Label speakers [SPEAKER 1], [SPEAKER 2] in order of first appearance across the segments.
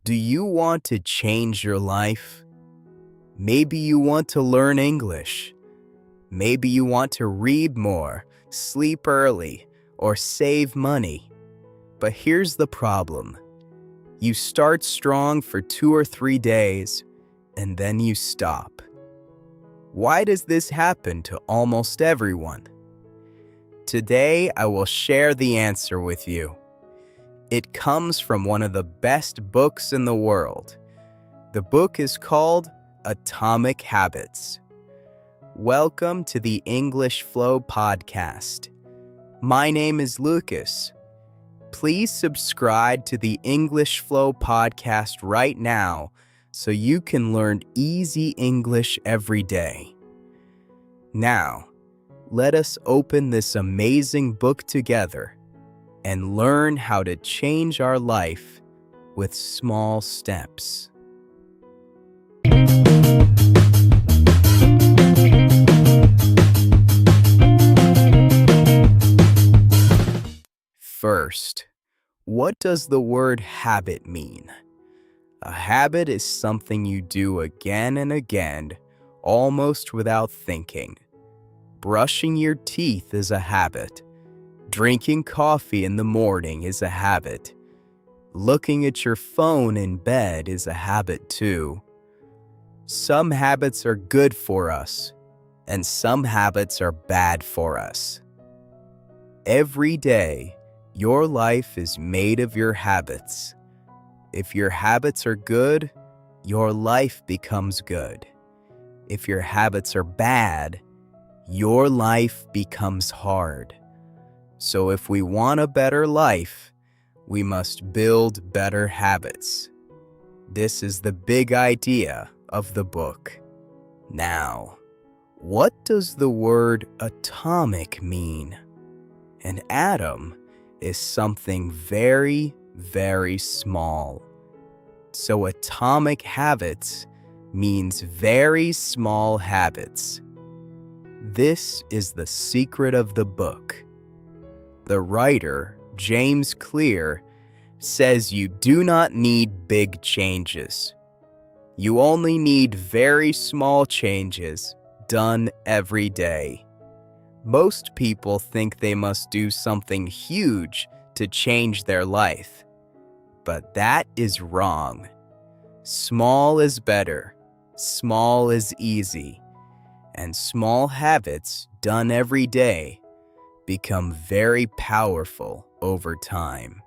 [SPEAKER 1] Do you want to change your life? Maybe you want to learn English. Maybe you want to read more, sleep early, or save money. But here's the problem. You start strong for 2 or 3 days, and then you stop. Why does this happen to almost everyone? Today, I will share the answer with you. It comes from one of the best books in the world. The book is called Atomic Habits. Welcome to the English Flow podcast. My name is Lucas. Please subscribe to the English Flow podcast right now so you can learn easy English every day. Now, let us open this amazing book together and learn how to change our life with small steps. First, what does the word habit mean? A habit is something you do again and again, almost without thinking. Brushing your teeth is a habit. Drinking coffee in the morning is a habit. Looking at your phone in bed is a habit too. Some habits are good for us, and some habits are bad for us. Every day, your life is made of your habits. If your habits are good, your life becomes good. If your habits are bad, your life becomes hard. So if we want a better life, we must build better habits. This is the big idea of the book. Now, what does the word atomic mean? An atom is something very, very small. So atomic habits means very small habits. This is the secret of the book. The writer, James Clear, says you do not need big changes. You only need very small changes done every day. Most people think they must do something huge to change their life. But that is wrong. Small is better. Small is easy. And small habits done every day become very powerful over time.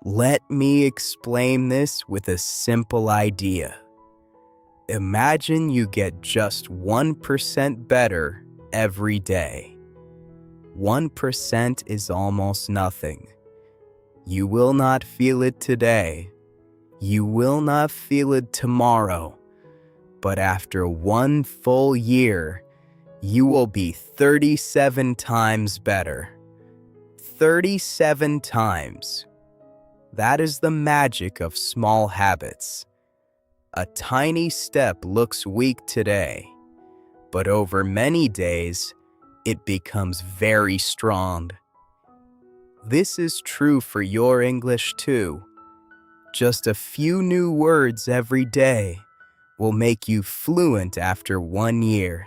[SPEAKER 1] Let me explain this with a simple idea. Imagine you get just 1% better every day. 1% is almost nothing. You will not feel it today. You will not feel it tomorrow. But after 1 full year, you will be 37 times better. 37 times. That is the magic of small habits. A tiny step looks weak today, but over many days, it becomes very strong. This is true for your English too. Just a few new words every day will make you fluent after 1 year.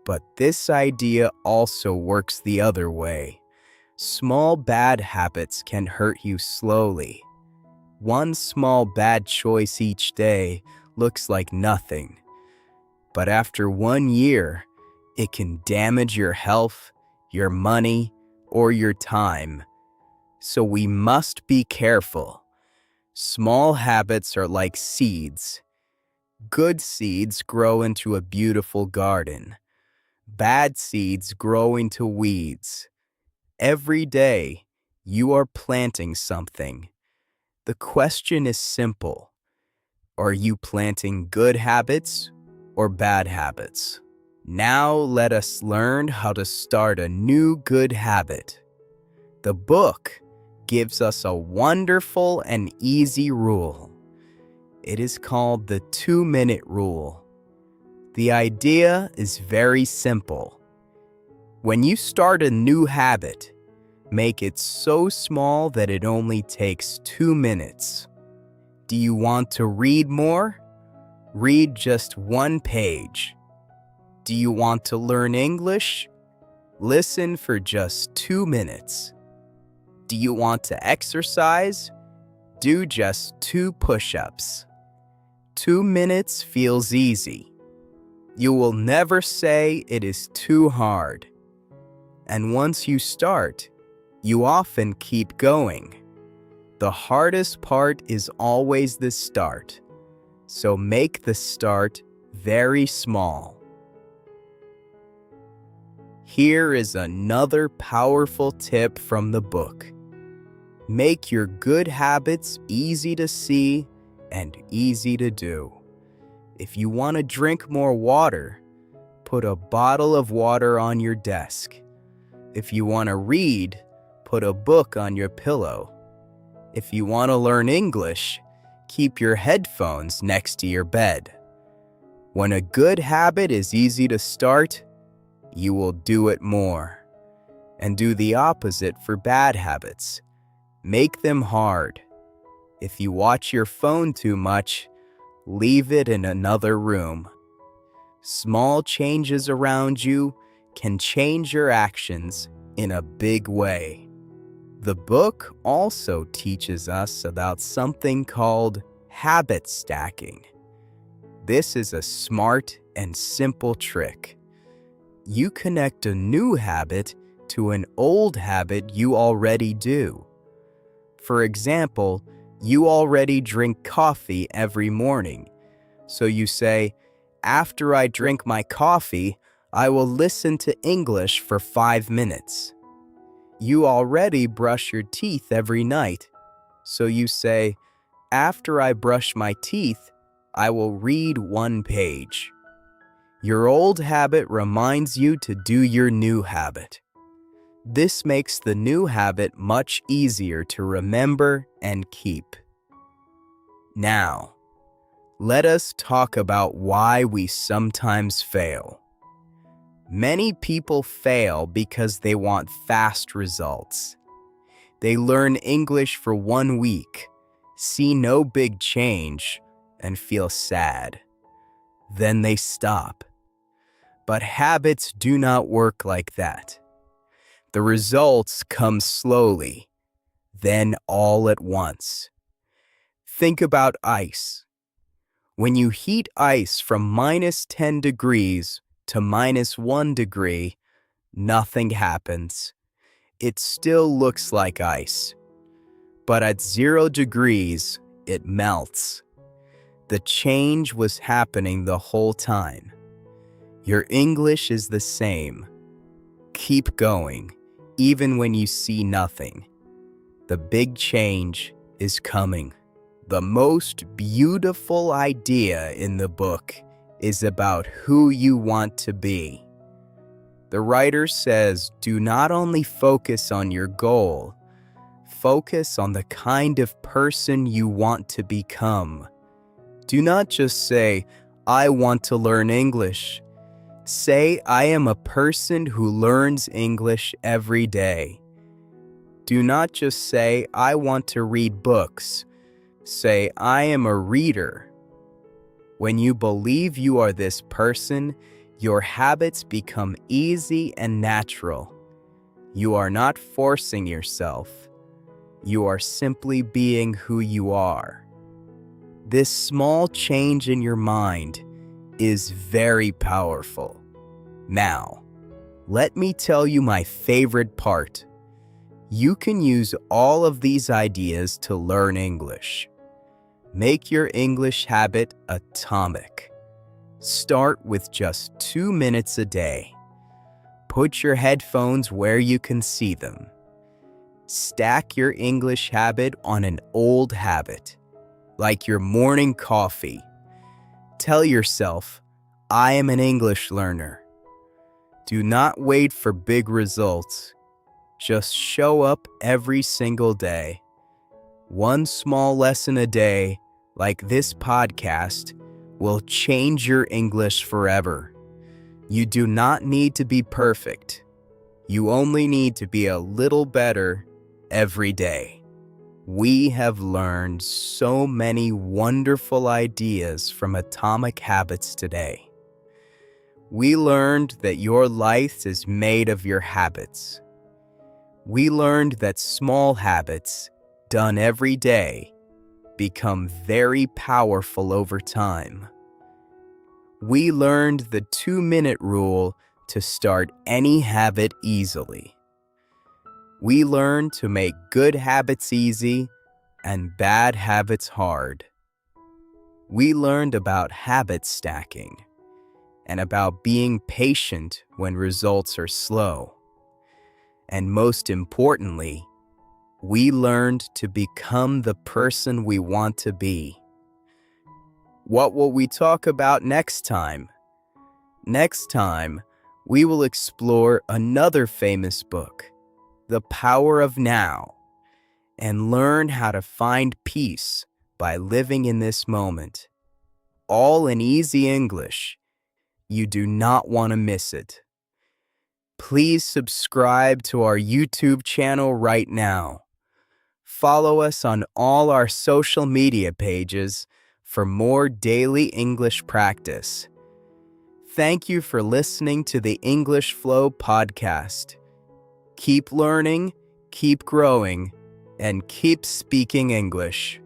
[SPEAKER 1] But this idea also works the other way. Small bad habits can hurt you slowly. One small bad choice each day looks like nothing. But after 1 year, it can damage your health, your money, or your time. So we must be careful. Small habits are like seeds. Good seeds grow into a beautiful garden. Bad seeds grow into weeds. Every day, you are planting something. The question is simple. Are you planting good habits or bad habits? Now let us learn how to start a new good habit. The book gives us a wonderful and easy rule. It is called the 2-minute rule. The idea is very simple. When you start a new habit, Make it so small that it only takes 2 minutes. Do you want to read more? Read just 1 page. Do you want to learn English? Listen for just 2 minutes. Do you want to exercise? Do just 2 push-ups. 2 minutes feels easy. You will never say it is too hard. And once you start, you often keep going. The hardest part is always the start, so make the start very small. Here is another powerful tip from the book. Make your good habits easy to see and easy to do. If you want to drink more water, put a bottle of water on your desk. If you want to read, put a book on your pillow. If you want to learn English, keep your headphones next to your bed. When a good habit is easy to start, you will do it more. And do the opposite for bad habits. Make them hard. If you watch your phone too much, leave it in another room. Small changes around you can change your actions in a big way. The book also teaches us about something called habit stacking. This is a smart and simple trick. You connect a new habit to an old habit you already do. For example, you already drink coffee every morning. So you say, after I drink my coffee, I will listen to English for 5 minutes. You already brush your teeth every night. So you say, after I brush my teeth, I will read 1 page. Your old habit reminds you to do your new habit. This makes the new habit much easier to remember and keep. Now, let us talk about why we sometimes fail. Many people fail because they want fast results. They learn English for 1 week, see no big change, and feel sad. Then they stop. But habits do not work like that. The results come slowly, then all at once. Think about ice. When you heat ice from -10 degrees to -1 degree, nothing happens. It still looks like ice. But at 0 degrees, it melts. The change was happening the whole time. Your English is the same. Keep going, even when you see nothing. The big change is coming. The most beautiful idea in the book is about who you want to be. The writer says, do not only focus on your goal, focus on the kind of person you want to become. Do not just say, I want to learn English. Say, I am a person who learns English every day. Do not just say, I want to read books. Say, I am a reader. When you believe you are this person, your habits become easy and natural. You are not forcing yourself. You are simply being who you are. This small change in your mind is very powerful. Now, let me tell you my favorite part. You can use all of these ideas to learn English. Make your English habit atomic. Start with just 2 minutes a day. Put your headphones where you can see them. Stack your English habit on an old habit, like your morning coffee. Tell yourself, I am an English learner. Do not wait for big results. Just show up every single day. 1 small lesson a day, like this podcast, will change your English forever. You do not need to be perfect. You only need to be a little better every day. We have learned so many wonderful ideas from Atomic Habits today. We learned that your life is made of your habits. We learned that small habits, done every day, become very powerful over time. We learned the 2-minute rule to start any habit easily. We learned to make good habits easy and bad habits hard. We learned about habit stacking and about being patient when results are slow. And most importantly, we learned to become the person we want to be. What will we talk about next time? Next time, we will explore another famous book, The Power of Now, and learn how to find peace by living in this moment. All in easy English. You do not want to miss it. Please subscribe to our YouTube channel right now. Follow us on all our social media pages for more daily English practice. Thank you for listening to the English Flow podcast. Keep learning, keep growing, and keep speaking English.